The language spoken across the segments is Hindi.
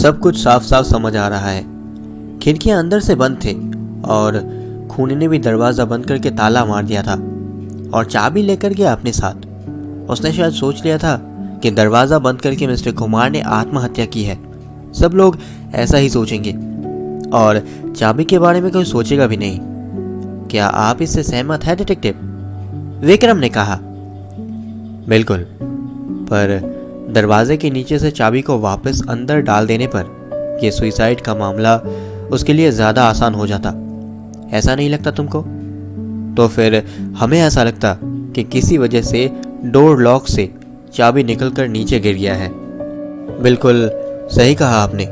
सब कुछ साफ साफ समझ आ रहा है। खिड़कियां अंदर से बंद थे और खूनी ने भी दरवाजा बंद करके ताला मार दिया था और चाबी लेकर गया अपने साथ। उसने शायद सोच लिया था कि दरवाजा बंद करके मिस्टर कुमार ने आत्महत्या की है। सब लोग ऐसा ही सोचेंगे और चाबी के बारे में कोई सोचेगा भी नहीं। क्या आप इससे सहमत हैं डिटेक्टिव? विक्रम ने कहा। बिल्कुल, पर दरवाजे के नीचे से चाबी को वापस अंदर डाल देने पर यह सुसाइड का मामला उसके लिए ज्यादा आसान हो जाता। ऐसा नहीं लगता तुमको? तो फिर हमें ऐसा लगता कि किसी वजह से डोर लॉक से चाबी निकलकर नीचे गिर गया है। बिल्कुल सही कहा आपने,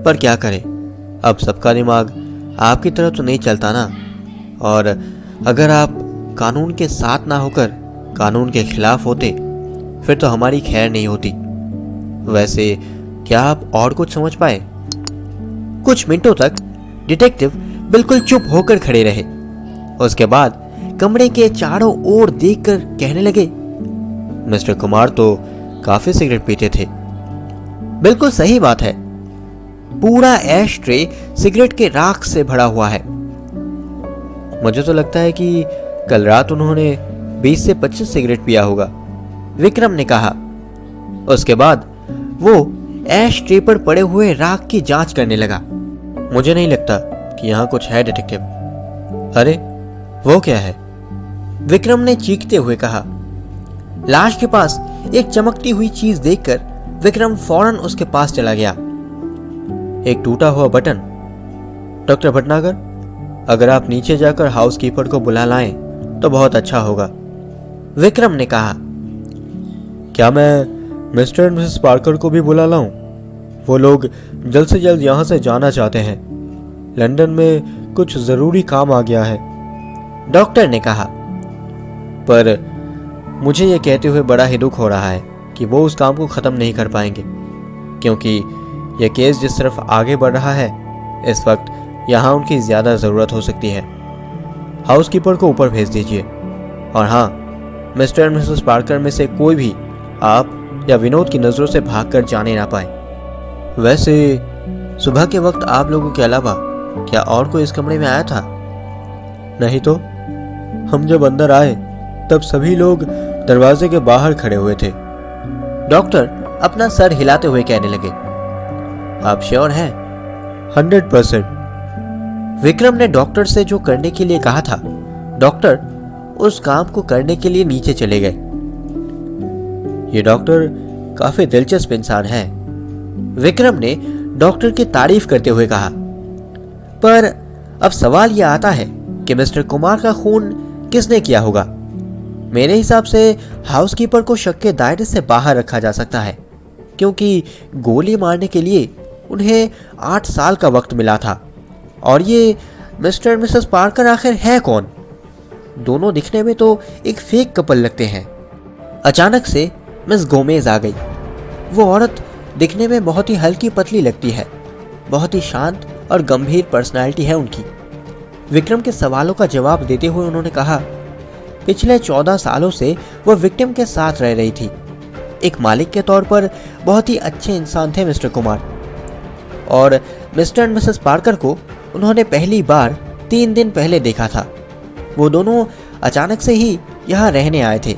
पर क्या करें, अब सबका दिमाग आपकी तरफ तो नहीं चलता ना। और अगर आप कानून के साथ ना होकर कानून के खिलाफ होते फिर तो हमारी खैर नहीं होती। वैसे क्या आप और कुछ समझ पाए? कुछ मिनटों तक डिटेक्टिव बिल्कुल चुप होकर खड़े रहे। उसके बाद कमरे के चारों ओर देखकर कहने लगे, मिस्टर कुमार तो काफी सिगरेट पीते थे। बिल्कुल सही बात है, पूरा ऐश ट्रे सिगरेट के राख से भरा हुआ है। मुझे तो लगता है कि कल रात उन्होंने 20 से 25 सिगरेट पिया होगा, विक्रम ने कहा। उसके बाद वो ऐश ट्रे पर पड़े हुए राख की जांच करने लगा। मुझे नहीं लगता कि यहां कुछ है डिटेक्टिव। अरे वो क्या है? विक्रम ने चीखते हुए कहा। लाश के पास एक चमकती हुई चीज देखकर विक्रम फौरन उसके पास चला गया। एक टूटा हुआ बटन। डॉक्टर भटनागर, अगर आप नीचे जाकर हाउसकीपर को बुला लाएं तो बहुत अच्छा होगा, विक्रम ने कहा। क्या मैं मिस्टर एंड मिसेस पार्कर को भी बुला लाऊं? वो लोग जल्द से जल्द यहां से जाना चाहते हैं। लंदन में कुछ जरूरी काम आ गया है, डॉक्टर ने कहा। पर मुझे यह कहते हुए बड़ा ही दुख हो रहा है कि वो उस काम को खत्म नहीं कर पाएंगे, क्योंकि यह केस जिस तरफ आगे बढ़ रहा है इस वक्त यहां उनकी ज्यादा जरूरत हो सकती है। हाउसकीपर को ऊपर भेज दीजिए। और हाँ, मिस्टर एंड मिसेस पार्कर में से कोई भी आप या विनोद की नजरों से भागकर जाने ना पाए। वैसे सुबह के वक्त आप लोगों के अलावा क्या और कोई इस कमरे में आया था? नहीं तो हम जब अंदर आए तब सभी लोग दरवाजे के बाहर खड़े हुए थे, डॉक्टर अपना सर हिलाते हुए कहने लगे। आप श्योर हैं? 100%। विक्रम ने डॉक्टर से जो करने के लिए कहा था, डॉक्टर उस काम को करने के लिए नीचे चले गए। ये डॉक्टर काफी दिलचस्प इंसान है, विक्रम ने डॉक्टर की तारीफ करते हुए कहा। पर अब सवाल यह आता है कि मिस्टर कुमार का खून किसने किया होगा? मेरे हिसाब से हाउसकीपर को शक के दायरे से बाहर रखा जा सकता है, क्योंकि गोली मारने के लिए उन्हें 8 साल का वक्त मिला था। और ये मिस्टर और मिसेस पार्कर आखिर है कौन? दोनों दिखने में तो एक फेक कपल लगते हैं। अचानक से मिस गोमेज आ गई। वो औरत दिखने में बहुत ही हल्की पतली लगती है। बहुत ही शांत और गंभीर पर्सनालिटी है उनकी। विक्रम के सवालों का जवाब देते हुए उन्होंने कहा, पिछले 14 सालों से वह विक्टिम के साथ रह रही थी। एक मालिक के तौर पर बहुत ही अच्छे इंसान थे मिस्टर कुमार। और मिस्टर एंड मिसेस पार्कर को उन्होंने पहली बार 3 दिन पहले देखा था। वो दोनों अचानक से ही यहाँ रहने आए थे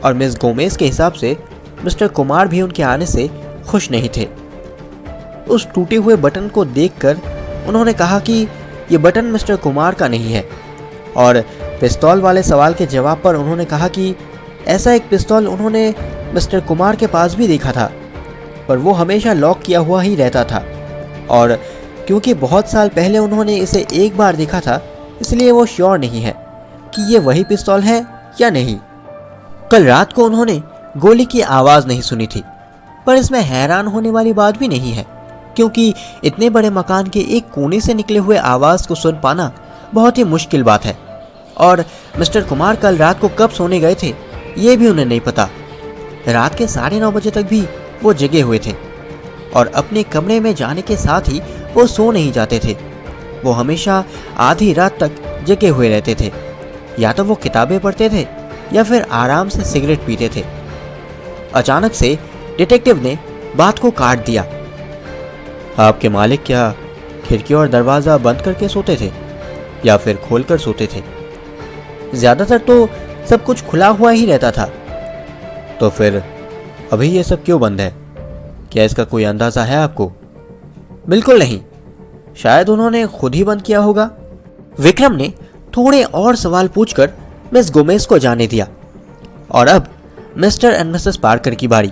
और मिस गोमेज के हिसाब से मिस्टर कुमार भी उनके आने से खुश नहीं थे। उस टूटे हुए बटन को देखकर उन्होंने कहा कि ये बटन मिस्टर कुमार का नहीं है। और पिस्तौल वाले सवाल के जवाब पर उन्होंने कहा कि ऐसा एक पिस्तौल उन्होंने मिस्टर कुमार के पास भी देखा था, पर वो हमेशा लॉक किया हुआ ही रहता था। और क्योंकि बहुत साल पहले उन्होंने इसे एक बार देखा था, इसलिए वो श्योर नहीं है कि ये वही पिस्तौल है या नहीं। कल रात को उन्होंने गोली की आवाज़ नहीं सुनी थी, पर इसमें हैरान होने वाली बात भी नहीं है, क्योंकि इतने बड़े मकान के एक कोने से निकले हुए आवाज़ को सुन पाना बहुत ही मुश्किल बात है। और मिस्टर कुमार कल रात को कब सोने गए थे ये भी उन्हें नहीं पता। रात के 9:30 बजे तक भी वो जगे हुए थे और अपने कमरे में जाने के साथ ही वो सो नहीं जाते थे। वो हमेशा आधी रात तक जगे हुए रहते थे। या तो वो किताबें पढ़ते थे या फिर आराम से सिगरेट पीते थे। अचानक से डिटेक्टिव ने बात को काट दिया। आपके मालिक क्या खिड़की और दरवाज़ा बंद करके सोते थे या फिर खोलकर सोते थे? ज़्यादातर तो सब कुछ खुला हुआ ही रहता था। तो फिर अभी ये सब क्यों बंद है? क्या इसका कोई अंदाज़ा है आपको? बिल्कुल नहीं, शायद उन्होंने खुद ही बंद किया होगा। विक्रम ने थोड़े और सवाल पूछकर मिस गोमेज को जाने दिया। और अब मिस्टर एंड मिसेस पार्कर की बारी।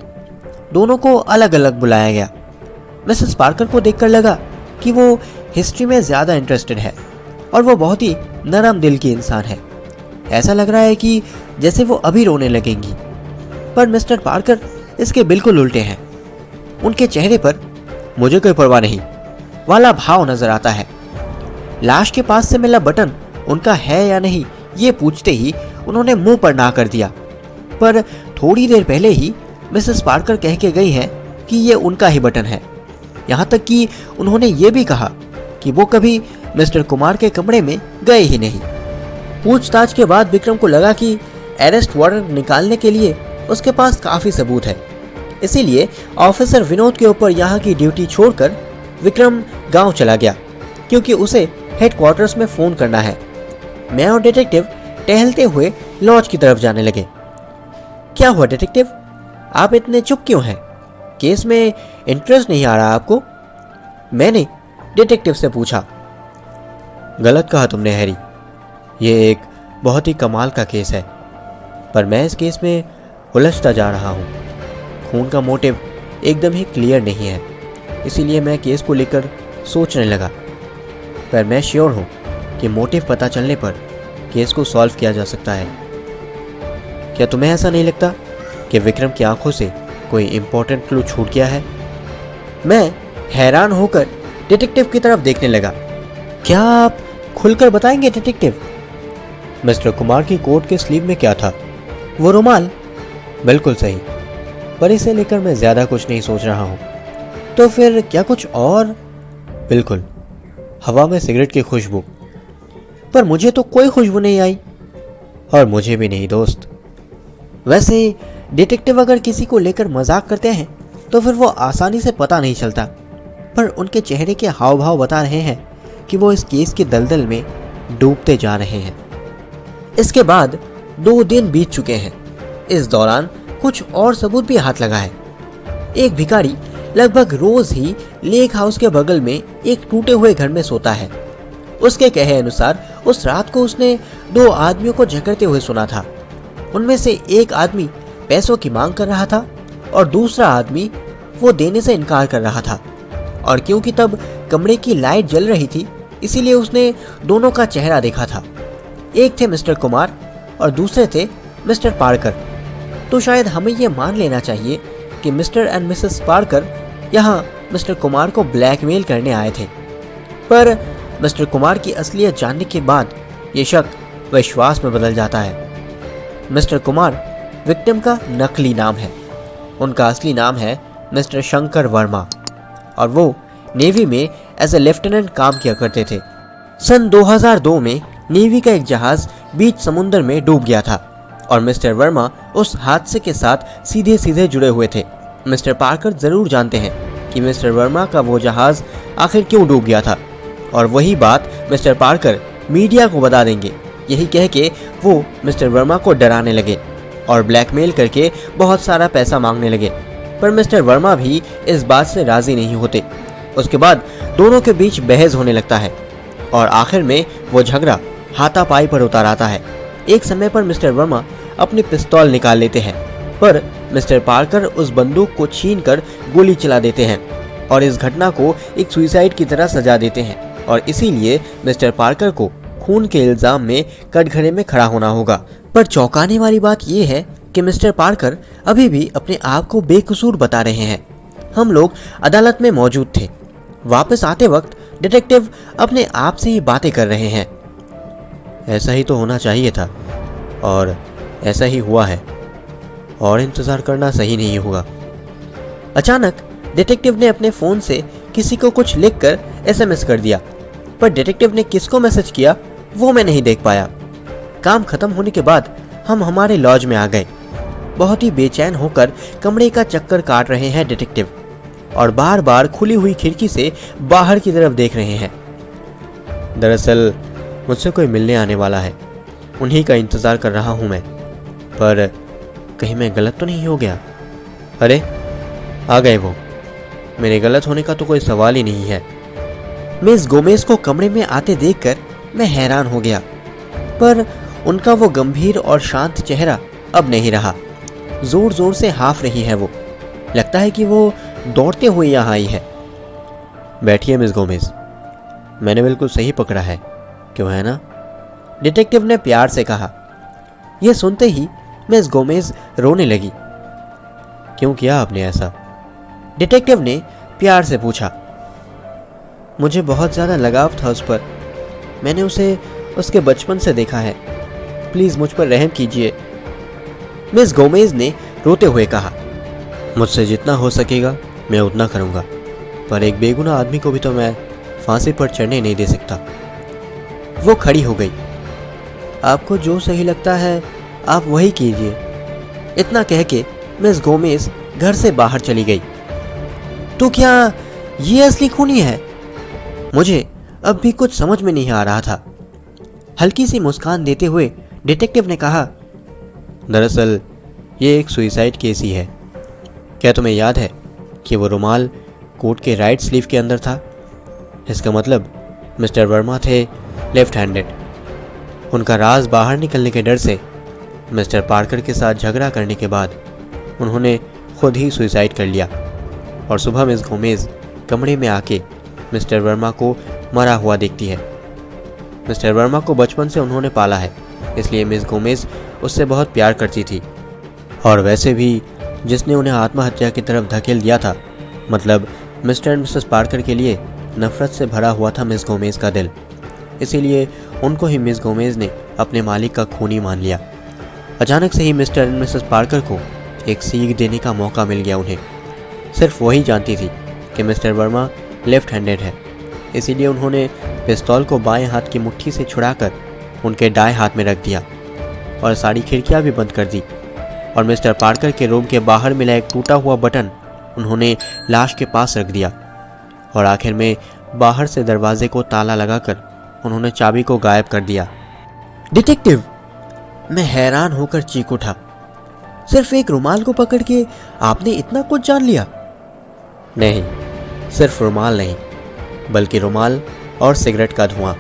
दोनों को अलग अलग बुलाया गया। मिसेस पार्कर को देखकर लगा कि वो हिस्ट्री में ज़्यादा इंटरेस्टेड है और वो बहुत ही नरम दिल की इंसान है। ऐसा लग रहा है कि जैसे वो अभी रोने लगेंगी, पर मिस्टर पार्कर इसके बिल्कुल उल्टे हैं। उनके चेहरे पर मुझे कोई परवाह नहीं वाला भाव नजर आता है। लाश के पास से मिला बटन उनका है या नहीं, ये पूछते ही उन्होंने मुंह पर ना कर दिया। पर थोड़ी देर पहले ही मिसेस पार्कर कह के गई है कि ये उनका ही बटन है। यहाँ तक कि उन्होंने ये भी कहा कि वो कभी मिस्टर कुमार के कमरे में गए ही नहीं। पूछताछ के बाद विक्रम को लगा कि अरेस्ट वारंट निकालने के लिए उसके पास काफी सबूत है। इसीलिए ऑफिसर विनोद के ऊपर यहाँ की ड्यूटी छोड़कर विक्रम गांव चला गया, क्योंकि उसे हेडक्वार्टर्स में फोन करना है। मैं और डिटेक्टिव टहलते हुए लॉज की तरफ जाने लगे। क्या हुआ डिटेक्टिव, आप इतने चुप क्यों हैं? केस में इंटरेस्ट नहीं आ रहा आपको? मैंने डिटेक्टिव से पूछा। गलत कहा तुमने हैरी, ये एक बहुत ही कमाल का केस है, पर मैं इस केस में उलझता जा रहा हूँ। खून का मोटिव एकदम ही क्लियर नहीं है, इसीलिए मैं केस को लेकर सोचने लगा। पर मैं श्योर हूँ कि मोटिव पता चलने पर केस को सॉल्व किया जा सकता है। क्या तुम्हें ऐसा नहीं लगता कि विक्रम की आंखों से कोई इंपॉर्टेंट क्लू छूट गया है? मैं हैरान होकर डिटेक्टिव की तरफ देखने लगा। क्या आप खुलकर बताएंगे डिटेक्टिव? मिस्टर कुमार की कोट के स्लीव में क्या था? वो रुमाल? बिल्कुल सही, पर इसे लेकर मैं ज्यादा कुछ नहीं सोच रहा हूँ। तो फिर क्या कुछ और? बिल्कुल, हवा में सिगरेट की खुशबू। पर मुझे तो कोई खुशबू नहीं आई। और मुझे भी नहीं दोस्त। वैसे डिटेक्टिव अगर किसी को लेकर मजाक करते हैं तो फिर वो आसानी से पता नहीं चलता, पर उनके चेहरे के हाव भाव बता रहे हैं कि वो इस केस के दलदल में डूबते जा रहे हैं। इसके बाद 2 दिन बीत चुके हैं। इस दौरान कुछ और सबूत भी हाथ लगा है। एक भिखारी लगभग रोज ही लेक हाउस के बगल में एक टूटे हुए घर में सोता है। उसके कहे अनुसार उस रात को उसने 2 आदमियों को झगड़ते हुए सुना था। उनमें से एक आदमी पैसों की मांग कर रहा था और दूसरा आदमी वो देने से इनकार कर रहा था। और क्योंकि तब कमरे की लाइट जल रही थी, इसीलिए उसने दोनों का चेहरा देखा था। एक थे मिस्टर कुमार और दूसरे थे मिस्टर पार्कर। तो शायद हमें यह मान लेना चाहिए कि मिस्टर एंड मिसेस पार्कर यहाँ मिस्टर कुमार को ब्लैकमेल करने आए थे। पर मिस्टर कुमार की असलियत जानने के बाद ये शक विश्वास में बदल जाता है। मिस्टर कुमार विक्टिम का नकली नाम है। उनका असली नाम है मिस्टर शंकर वर्मा और वो नेवी में एज ए लेफ्टिनेंट काम किया करते थे। सन 2002 में नेवी का एक जहाज बीच समुद्र में डूब गया था और मिस्टर वर्मा उस हादसे के साथ सीधे सीधे जुड़े हुए थे। मिस्टर पार्कर जरूर जानते हैं कि मिस्टर वर्मा का वो जहाज आखिर क्यों डूब गया था, और वही बात मिस्टर पार्कर मीडिया को बता देंगे। यही कह के वो मिस्टर वर्मा को डराने लगे और ब्लैकमेल करके बहुत सारा पैसा मांगने लगे। पर मिस्टर वर्मा भी इस बात से राजी नहीं होते। उसके बाद दोनों के बीच बहस होने लगता है और आखिर में वो झगड़ा हाथापाई पर उतर आता है। एक समय पर मिस्टर वर्मा अपनी पिस्तौल निकाल लेते हैं, पर मिस्टर पार्कर उस बंदूक को छीनकर गोली चला देते हैं और इस घटना को एक सुसाइड की तरह सजा देते हैं। और इसीलिए मिस्टर पार्कर को खून के इल्जाम में कटघरे में खड़ा होना होगा। पर चौंकाने वाली बात यह है कि मिस्टर पार्कर अभी भी अपने आप को बेकसूर बता रहे हैं। हम लोग अदालत में मौजूद थे। वापस आते वक्त डिटेक्टिव अपने आप से ही बातें कर रहे हैं। ऐसा ही तो होना चाहिए था और ऐसा ही हुआ है, और इंतजार करना सही नहीं होगा। अचानक डिटेक्टिव ने अपने फोन से किसी को कुछ लिखकर एसएमएस कर दिया, पर डिटेक्टिव ने किसको मैसेज किया वो मैं नहीं देख पाया। काम खत्म होने के बाद हम हमारे लॉज में आ गए। बहुत ही बेचैन होकर कमरे का चक्कर काट रहे हैं डिटेक्टिव। और बार बार खुली हुई खिड़की से बाहर की तरफ देख रहे हैं। दरअसल मुझसे कोई मिलने आने वाला है, उन्हीं का इंतजार कर रहा हूं मैं, पर कहीं मैं गलत तो नहीं हो गया। अरे आ गए वो, मेरे गलत होने का तो कोई सवाल ही नहीं है। मिस गोमेज को कमरे में आते देखकर मैं हैरान हो गया, पर उनका वो गंभीर और शांत चेहरा अब नहीं रहा। जोर जोर से हाफ रही है वो, लगता है कि वो दौड़ते हुए यहाँ आई है। बैठिए मिस गोमेज, मैंने बिल्कुल सही पकड़ा है, क्यों है ना? डिटेक्टिव ने प्यार से कहा। यह सुनते ही मिस गोमेज रोने लगी। क्यों किया आपने ऐसा? डिटेक्टिव ने प्यार से पूछा। मुझे बहुत ज़्यादा लगाव था उस पर, मैंने उसे उसके बचपन से देखा है, प्लीज़ मुझ पर रहम कीजिए, मिस गोमेज ने रोते हुए कहा। मुझसे जितना हो सकेगा मैं उतना करूँगा, पर एक बेगुनाह आदमी को भी तो मैं फांसी पर चढ़ने नहीं दे सकता। वो खड़ी हो गई। आपको जो सही लगता है आप वही कीजिए, इतना कह के मिस गोमेज घर से बाहर चली गई। तो क्या ये असली खूनी है? मुझे अब भी कुछ समझ में नहीं आ रहा था। हल्की सी मुस्कान देते हुए डिटेक्टिव ने कहा, दरअसल ये एक सुइसाइड केस ही है। क्या तुम्हें याद है कि वो रुमाल कोट के राइट स्लीव के अंदर था? इसका मतलब मिस्टर वर्मा थे लेफ्ट हैंडेड। उनका राज बाहर निकलने के डर से मिस्टर पार्कर के साथ झगड़ा करने के बाद उन्होंने खुद ही सुइसाइड कर लिया, और सुबह मिस गोमेज कमरे में आके मिस्टर वर्मा को मरा हुआ देखती है। मिस्टर वर्मा को बचपन से उन्होंने पाला है, इसलिए मिस गोमेज उससे बहुत प्यार करती थी, और वैसे भी जिसने उन्हें आत्महत्या की तरफ धकेल दिया था, मतलब मिस्टर एंड मिसेस पार्कर के लिए नफरत से भरा हुआ था मिस गोमेज का दिल। इसीलिए उनको ही मिस गोमेज ने अपने मालिक का खूनी मान लिया। अचानक से ही मिस्टर एंड मिसेस पार्कर को एक सीख देने का मौका मिल गया उन्हें। सिर्फ वही जानती थी कि मिस्टर वर्मा लेफ्ट हैंडेड है, इसीलिए उन्होंने पिस्तौल को बाएं हाथ की मुट्ठी से छुड़ाकर उनके दाएं हाथ में रख दिया और सारी खिड़कियां भी बंद कर दी, और मिस्टर पार्कर के रूम के बाहर मिला एक टूटा हुआ बटन उन्होंने लाश के पास रख दिया, और आखिर में बाहर से दरवाजे को ताला लगाकर उन्होंने चाबी को गायब कर दिया। डिटेक्टिव, मैं हैरान होकर चीख उठा। सिर्फ एक रुमाल को पकड़ के आपने इतना कुछ जान लिया? नहीं, सिर्फ रुमाल नहीं, बल्कि रुमाल और सिगरेट का धुआं,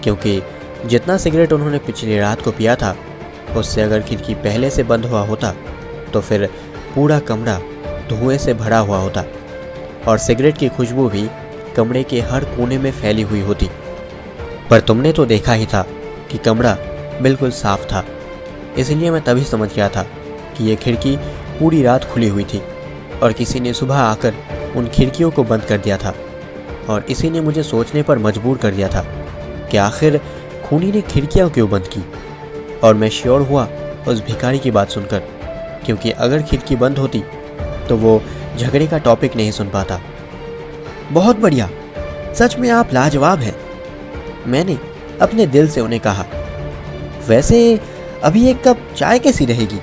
क्योंकि जितना सिगरेट उन्होंने पिछली रात को पिया था, उससे अगर खिड़की पहले से बंद हुआ होता तो फिर पूरा कमरा धुएं से भरा हुआ होता, और सिगरेट की खुशबू भी कमरे के हर कोने में फैली हुई होती। पर तुमने तो देखा ही था कि कमरा बिल्कुल साफ था, इसलिए मैं तभी समझ गया था कि यह खिड़की पूरी रात खुली हुई थी, और किसी ने सुबह आकर उन खिड़कियों को बंद कर दिया था, और इसी ने मुझे सोचने पर मजबूर कर दिया था कि आखिर खूनी ने खिड़कियां क्यों बंद की। और मैं श्योर हुआ उस भिखारी की बात सुनकर, क्योंकि अगर खिड़की बंद होती तो वो झगड़े का टॉपिक नहीं सुन पाता। बहुत बढ़िया, सच में आप लाजवाब हैं, मैंने अपने दिल से उन्हें कहा। वैसे अभी एक कप चाय कैसी रहेगी?